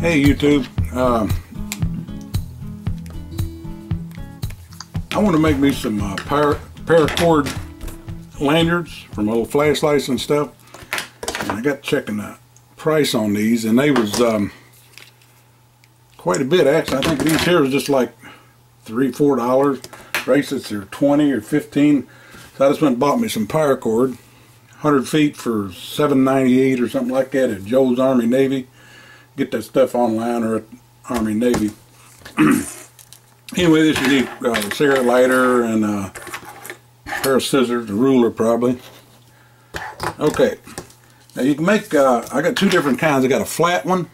Hey YouTube, I want to make me some Paracord lanyards for my little flashlights and stuff. And I got checking the price on these, and they was quite a bit actually. I think these here was just like $3-4. Bracelets are 20 or 15. So I just went and bought me some Paracord, 100 feet for $7.98 or something like that at Joe's Army Navy. Get that stuff online or at Army Navy. Anyway, this you need a cigarette lighter and a pair of scissors, a ruler probably. Okay, now you can make, I got two different kinds. I got a flat one.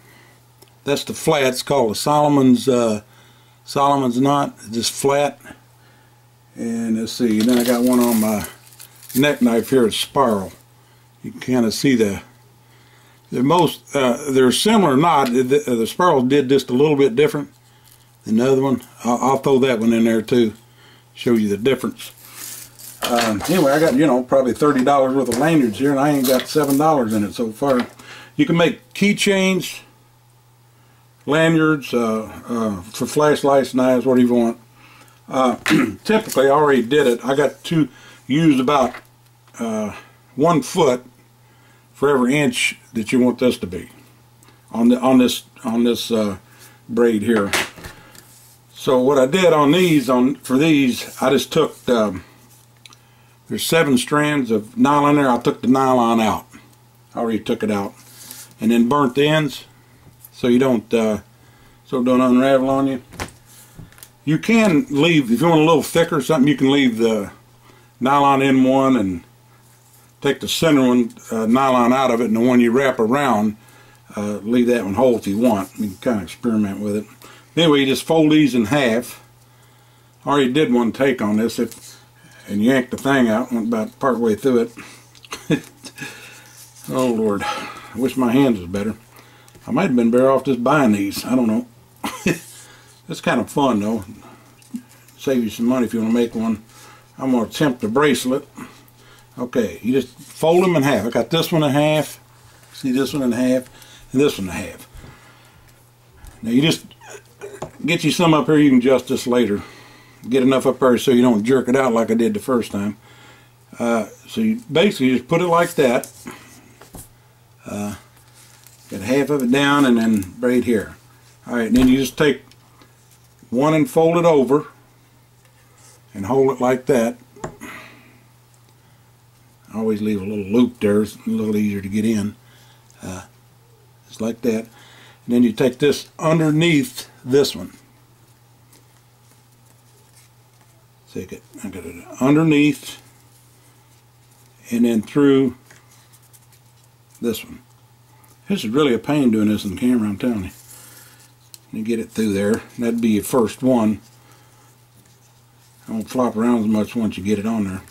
That's the flat. It's called a Solomon's knot. It's just flat. And let's see, and then I got one on my neck knife here. It's spiral. You can kind of see they're similar knot. The spiral did just a little bit different than the other one. I'll throw that one in there too, show you the difference. Anyway, I got, probably $30 worth of lanyards here, and I ain't got $7 in it so far. You can make keychains, lanyards, for flashlights, knives, whatever you want. Typically, I already did it. I got used about 1 foot for every inch that you want this to be on this braid here. So what I did on these, for these, I just took there's 7 strands of nylon there. I took the nylon out. I already took it out, and then burnt the ends so you don't unravel on you. You can leave, if you want a little thicker or something, you can leave the nylon in one and take the center one, nylon out of it, and the one you wrap around, leave that one whole if you want. You can kind of experiment with it. Anyway, you just fold these in half. I already did one take on this, and yanked the thing out, went about part way through it. Oh Lord, I wish my hands was better. I might have been better off just buying these, I don't know. It's kind of fun though. Save you some money if you want to make one. I'm going to attempt the bracelet. Okay, you just fold them in half. I got this one in half. See this one in half, and this one in half. Now you just get you some up here. You can adjust this later. Get enough up there so you don't jerk it out like I did the first time. So you basically just put it like that. Get half of it down and then braid here. All right, and then you just take one and fold it over and hold it like that. I always leave a little loop there. It's a little easier to get in. Just like that. And then you take this underneath this one. Take it. I got it underneath and then through this one. This is really a pain doing this in the camera, I'm telling you. You get it through there. That'd be your first one. I won't flop around as much once you get it on there.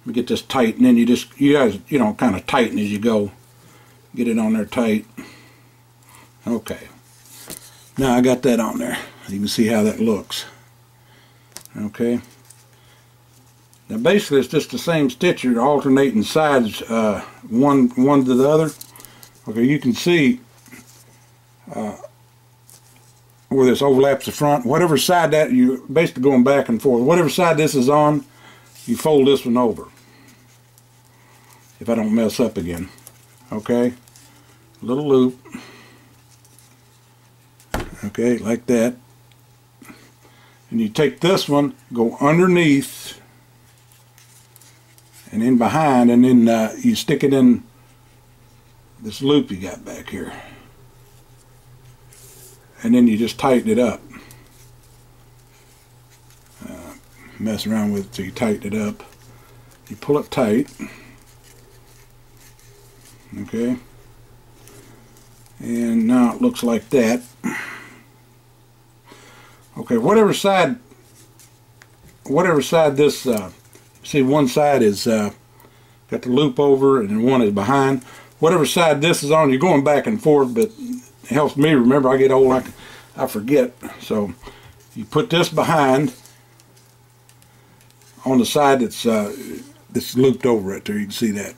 Let me get this tight, and then you guys kind of tighten as you go. Get it on there tight. Okay. Now I got that on there. You can see how that looks. Okay. Now basically it's just the same stitch. You're alternating sides, one to the other. Okay, you can see where this overlaps the front. Whatever side that you're basically going back and forth. Whatever side this is on, you fold this one over. If I don't mess up again. Okay, little loop. Okay, like that. And you take this one, go underneath, and in behind, and then you stick it in this loop you got back here. And then you just tighten it up. Mess around with it till you tighten it up. You pull it tight. Okay. And now it looks like that. Okay, whatever side this, see one side is got the loop over and one is behind. Whatever side this is on, you're going back and forth, but it helps me remember. I get old, I forget. So you put this behind on the side that's looped over right there. You can see that.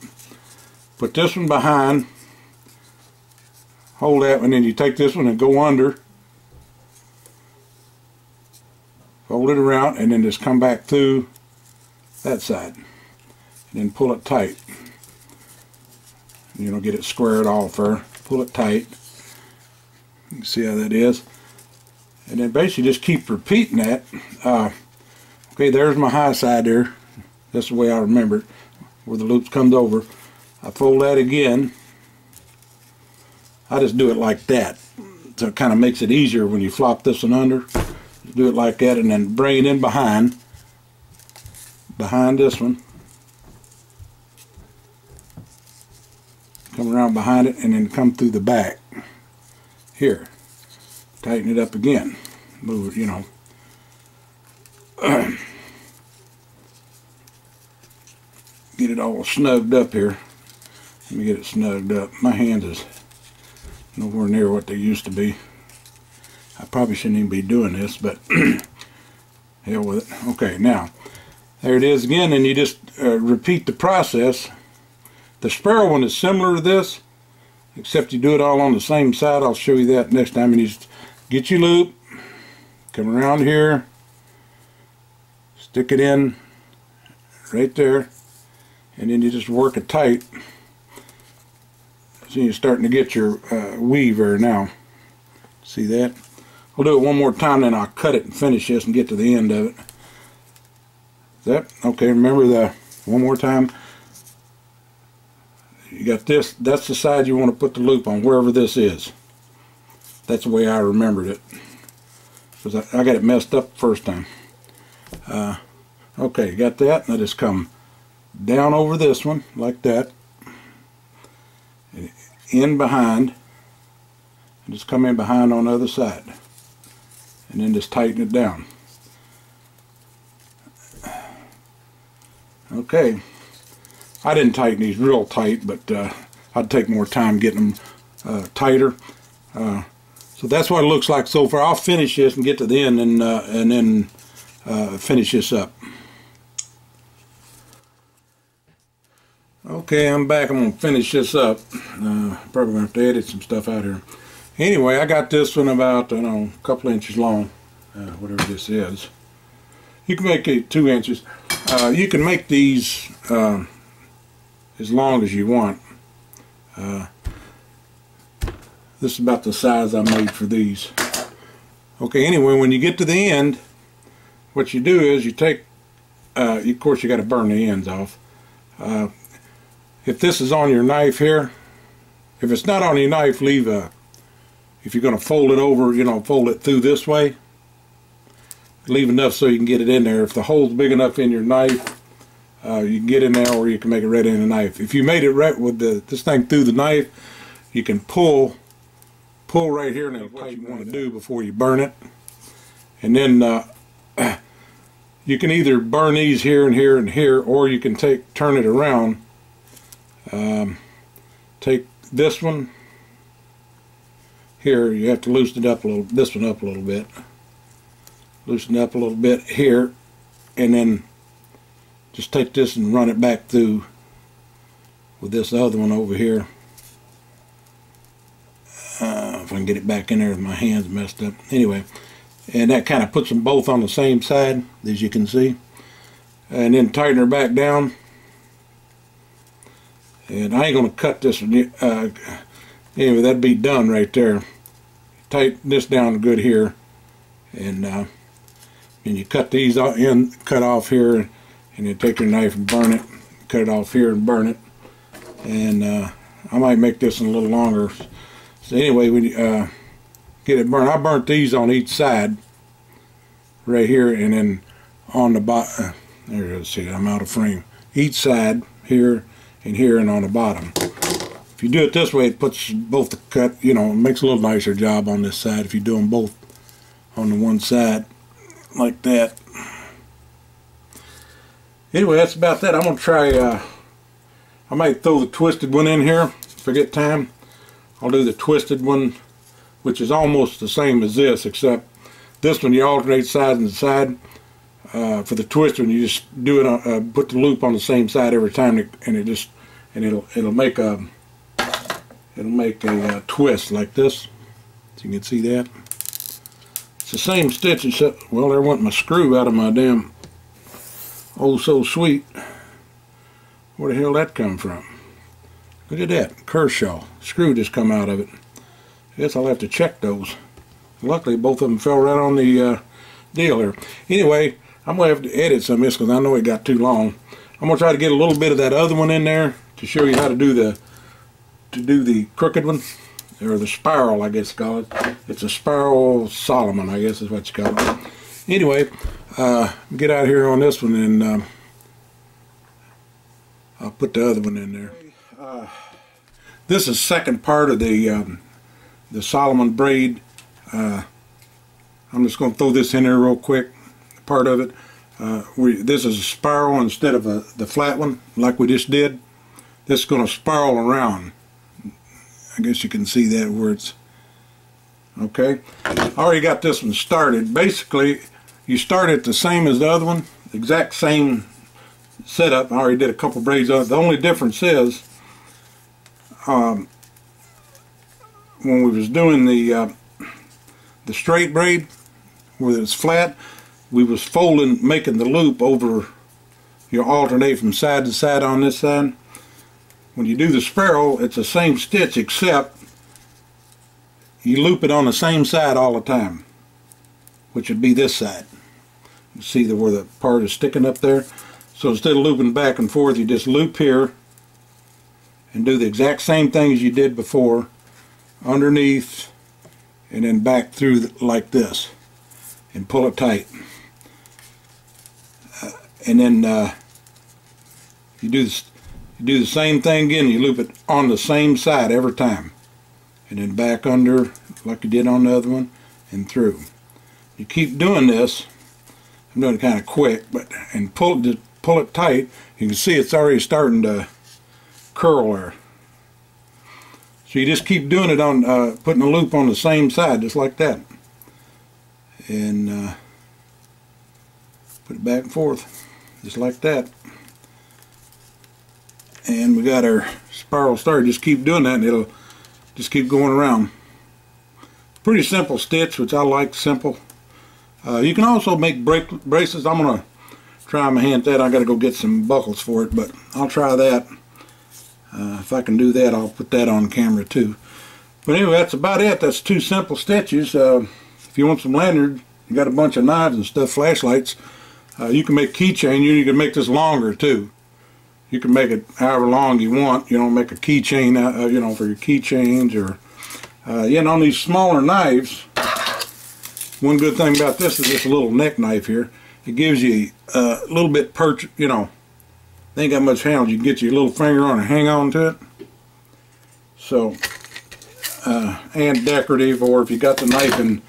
Put this one behind hold that, and then you take this one and go under, fold it around, and then just come back through that side, and then pull it tight. You know, get it squared off there. Pull it tight. You can see how that is. And then basically just keep repeating that. Okay, there's my high side there. That's the way I remember it, where the loop comes over. I fold that again. I just do it like that. So it kind of makes it easier when you flop this one under. Do it like that, and then bring it in behind this one. Come around behind it, and then come through the back here. Tighten it up again. Move it, you know. Get it all snugged up here. Let me get it snugged up. My hands is nowhere near what they used to be. I probably shouldn't even be doing this, but hell with it. Okay, now there it is again, and you just repeat the process. The sparrow one is similar to this, except you do it all on the same side. I'll show you that next time. And you just get your loop, come around here, stick it in right there, and then you just work it tight. So you're starting to get your weave there now. See that? We'll do it one more time, then I'll cut it and finish this and get to the end of it. That okay? Remember the one more time. You got this. That's the side you want to put the loop on, wherever this is. That's the way I remembered it, because I got it messed up the first time. Okay, got that. And I just come down over this one like that, and in behind, and just come in behind on the other side, and then just tighten it down. Okay. I didn't tighten these real tight, but I'd take more time getting them tighter. So that's what it looks like so far. I'll finish this and get to the end, and then finish this up. Okay, I'm back. I'm going to finish this up. Probably going to have to edit some stuff out here. Anyway, I got this one about, I don't know, a couple inches long, whatever this is. You can make it 2 inches. You can make these as long as you want. This is about the size I made for these. Okay, anyway, when you get to the end, what you do is you take, of course you got to burn the ends off. If this is on your knife here, if it's not on your knife, leave a, if you're going to fold it over, you know, fold it through this way, leave enough so you can get it in there. If the hole's big enough in your knife, you can get in there, or you can make it right in the knife. If you made it right with this thing through the knife, you can pull right here, and that's what you want to do before you burn it. And then you can either burn these here and here and here, or you can turn it around. Take this one here. You have to loosen it up a little. This one up a little bit. Loosen it up a little bit here, and then just take this and run it back through with this other one over here. If I can get it back in there with my hands messed up. Anyway, and that kind of puts them both on the same side, as you can see. And then tighten her back down. And I ain't going to cut this one. Anyway, that'd be done right there. Tighten this down good here. And you cut these in, cut off here, and then take your knife and burn it. Cut it off here and burn it. And I might make this one a little longer. So anyway, when you get it burned, I burnt these on each side, right here, and then on the bottom. There it is. See, I'm out of frame. Each side here and here, and on the bottom. If you do it this way, it puts both the cut. You know, it makes a little nicer job on this side if you do them both on the one side like that. Anyway, that's about that. I'm gonna try. I might throw the twisted one in here if I get time. I'll do the twisted one, which is almost the same as this, except this one you alternate side and side. For the twisted one, you just do it. Put the loop on the same side every time, and it'll make a it'll make a twist like this. So you can see that. It's the same stitch except, well, there went my screw out of my damn oh so sweet. Where the hell that come from? Look at that, Kershaw. Screw just come out of it. I guess I'll have to check those. Luckily, both of them fell right on the deal here. Anyway, I'm going to have to edit some of this because I know it got too long. I'm going to try to get a little bit of that other one in there to show you how to do the crooked one, or the spiral, I guess you call it. It's a spiral Solomon, I guess is what you call it. Anyway, get out here on this one, and I'll put the other one in there. This is the second part of the Solomon braid. I'm just going to throw this in there real quick. Part of it. This is a spiral instead of the flat one, like we just did. This is going to spiral around. I guess you can see that where it's okay. I already got this one started. Basically, you start it the same as the other one, exact same setup. I already did a couple braids on it. The only difference is when we was doing the straight braid where it's flat, we was folding, making the loop over, you alternate from side to side on this side. When you do the spiral, it's the same stitch except you loop it on the same side all the time, which would be this side. You see where the part is sticking up there? So instead of looping back and forth, you just loop here and do the exact same thing as you did before, underneath and then back through like this, and pull it tight. And then you do the same thing again. You loop it on the same side every time, and then back under like you did on the other one, and through. You keep doing this. I'm doing it kind of quick, and pull it tight. You can see it's already starting to curl there. So you just keep doing it on putting a loop on the same side, just like that, and put it back and forth, just like that. And we got our spiral started. Just keep doing that, and it'll just keep going around. Pretty simple stitch, which I like simple. You can also make braces. I'm gonna try my hand at that. I got to go get some buckles for it, but I'll try that. If I can do that, I'll put that on camera too. But anyway, that's about it. That's 2 simple stitches. If you want some lanyard, you got a bunch of knives and stuff, flashlights. You can make keychain. You can make this longer too. You can make it however long you want. You know, make a keychain. You know, for your keychains, or you know, on these smaller knives. One good thing about this is this little neck knife here. It gives you a little bit perch. You know, they ain't got much handle. You can get your little finger on and hang on to it. So, and decorative, or if you got the knife and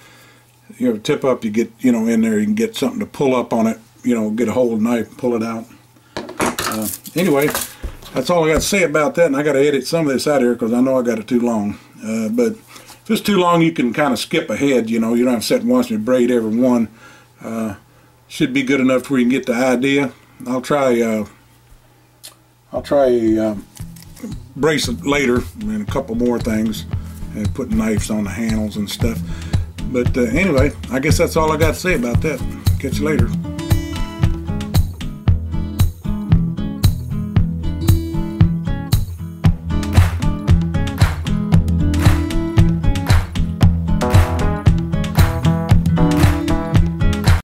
you know tip up, you get in there. You can get something to pull up on it. You know, get a hold of the knife, pull it out. Anyway, that's all I got to say about that, and I got to edit some of this out here because I know I got it too long. But if it's too long, you can kind of skip ahead. You know, you don't have to sit and watch me braid every one. Should be good enough to where you can get the idea. I'll try brace it later and a couple more things, and put knives on the handles and stuff. But anyway, I guess that's all I got to say about that. Catch you later.